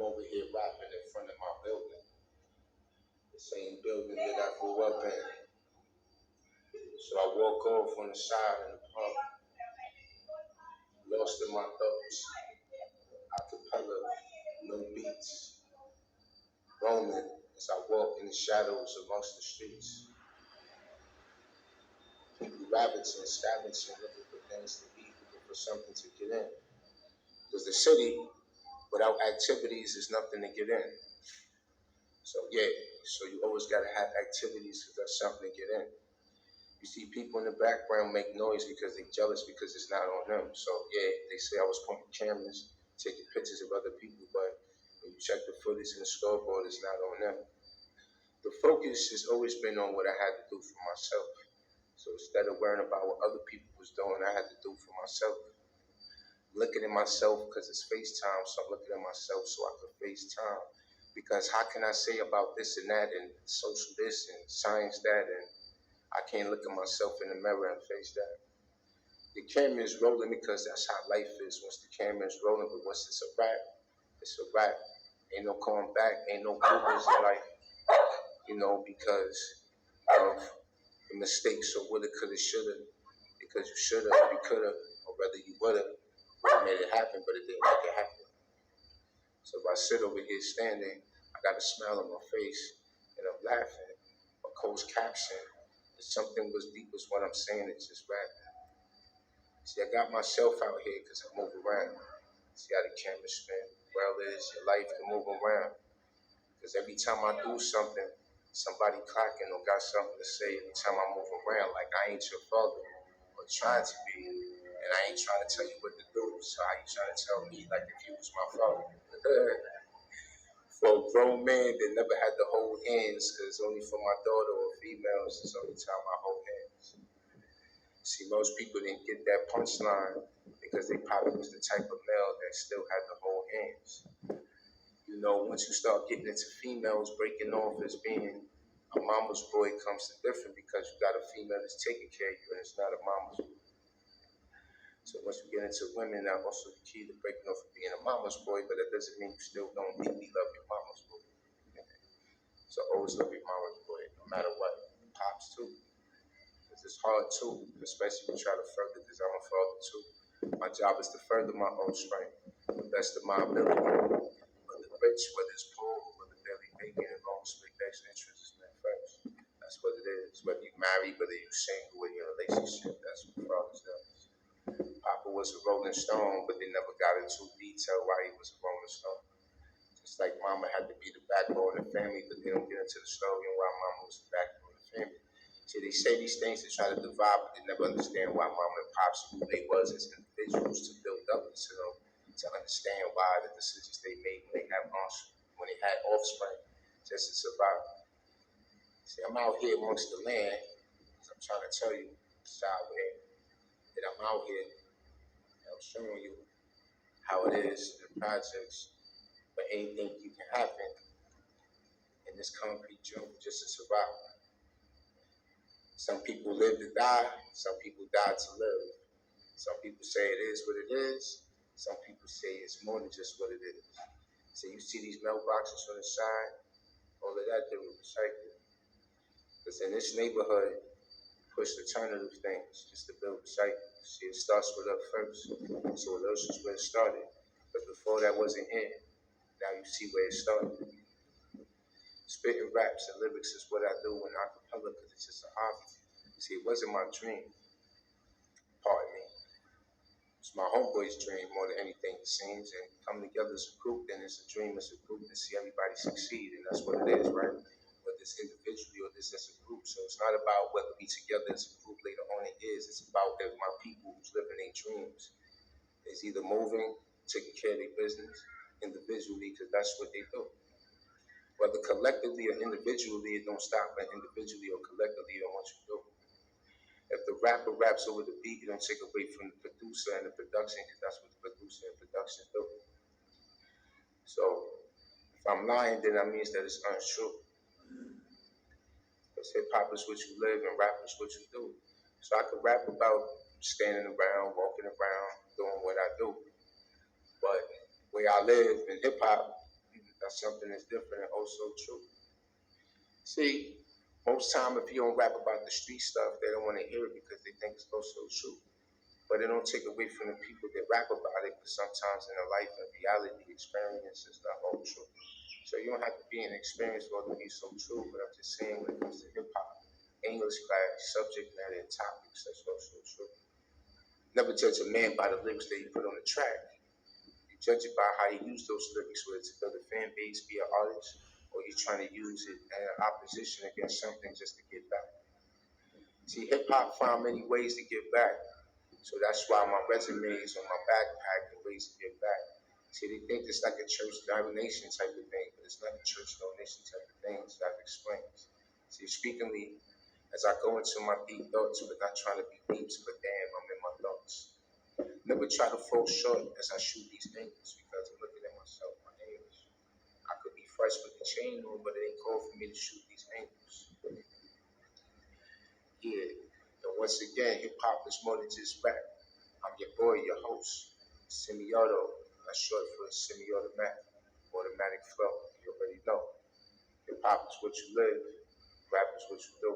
I'm over here rapping in front of my building, the same building that I grew up in. So I walk off on the side in the park, lost in my thoughts, acapella, no beats, roaming as I walk in the shadows amongst the streets. People ravaging, scavenging, looking for things to eat, looking for something to get in. Because the city, without activities, is nothing to get in. So yeah, so you always gotta have activities because that's something to get in. You see people in the background make noise because they're jealous because it's not on them. So yeah, they say I was pointing cameras, taking pictures of other people, but when you check the footage in the scoreboard, it's not on them. The focus has always been on what I had to do for myself. So instead of worrying about what other people was doing, I had to do for myself. Looking at myself because it's FaceTime, so I'm looking at myself so I can FaceTime. Because how can I say about this and that and social this and science that, and I can't look at myself in the mirror and face that. The camera is rolling because that's how life is. Once the camera is rolling, but once it's a wrap, it's a wrap. Ain't no coming back, ain't no goodness in life, because of the mistakes or woulda, coulda, shoulda. Because you shoulda, you coulda, or whether you woulda made it happen, but it didn't make it happen. So if I sit over here standing, I got a smile on my face and I'm laughing. A closed caption. If something was deep as what I'm saying, it's just rapping. See, I got myself out here because I move around. See how the camera spin? Well, your life can move around. Because every time I do something, somebody clocking or got something to say every time I move around. Like I ain't your father or trying to be. And I ain't trying to tell you what to do. So how you trying to tell me like if you was my father? For a grown man that never had to hold hands, because only for my daughter or females is the only time I hold hands. See, most people didn't get that punchline because they probably was the type of male that still had to hold hands. Once you start getting into females breaking off as being a mama's boy, it comes to different because you got a female that's taking care of you and it's not a mama's boy. So once you get into women, that's also the key to breaking off of being a mama's boy, but that doesn't mean you still don't deeply love your mama's boy. So always love your mama's boy, no matter what. Pops too. Because it's hard too, especially when you try to further, because I'm a father too. My job is to further my own strength, the best of my ability. Whether rich, whether it's poor, whether barely making it, long split best interest is met first. That's what it is. Whether you married, whether you single, whether you're in a relationship, that's what fathers do. Papa was a Rolling Stone, but they never got into detail why he was a Rolling Stone. Just like Mama had to be the backbone of the family, but they don't get into the story and why Mama was the backbone of the family. See, they say these things to try to divide, but they never understand why Mama and Pops who they was as individuals to build up to them, to understand why the decisions they made when they had offspring, just to survive. See, I'm out here amongst the land, I'm trying to tell you, Southway, that I'm out here. I'm showing you how it is in the projects, but anything you can happen in this concrete jungle just to survive. Some people live to die, some people die to live. Some people say it is what it is, some people say it's more than just what it is. So you see these mailboxes on the side, all of that they were recycled. Because in this neighborhood, push alternative things just to build recycle. See, it starts with us first. So those was where it started. But before that wasn't here. Now you see where it started. Spitting raps and lyrics is what I do in acapella because it's just a hobby. See, it wasn't my dream. Pardon me. It's my homeboy's dream more than anything, it seems. And come together as a group, then it's a dream as a group to see everybody succeed. And that's what it is, right? Whether it's individually or this as a group. So it's not about whether we together as a group later on it is. It's about that my people who's living their dreams is either moving, taking care of their business individually, because that's what they do. Whether collectively or individually, it don't stop at individually or collectively on what you do. If the rapper raps over the beat, it don't take away from the producer and the production, because that's what the producer and production do. So if I'm lying, then that means that it's untrue. Because hip hop is what you live and rap is what you do. So I could rap about standing around, walking around, doing what I do. But where I live in hip hop, That's something that's different and also true. See, most time if you don't rap about the street stuff, they don't want to hear it because they think it's also true. But it don't take away from the people that rap about it, because sometimes in their life and reality experience is not all true. So you don't have to be an experience for it to be so true, but I'm just saying when it comes to hip hop, English class, subject matter and topics, that's also true. Never judge a man by the lyrics that he put on the track. You judge it by how he used those lyrics, whether to build a fan base, be an artist, or you're trying to use it in opposition against something just to get back. See, hip hop found many ways to give back. So that's why my resume is on my backpack and ways to give back. See, they think it's like a church donation type of thing, but it's not a church donation type of thing, so I've explained. See, speakingly, as I go into my deep thoughts, but not trying to be deep, but damn, I'm in my thoughts. Never try to fall short as I shoot these angles because I'm looking at myself, my angles. I could be fresh with the chain on, but it ain't called for me to shoot these angles. Yeah, and once again, hip hop is more than just rap. I'm your boy, your host, Semi-Auto. That's short for semi-automatic, automatic flow. You already know. Hip hop is what you live, rap is what you do.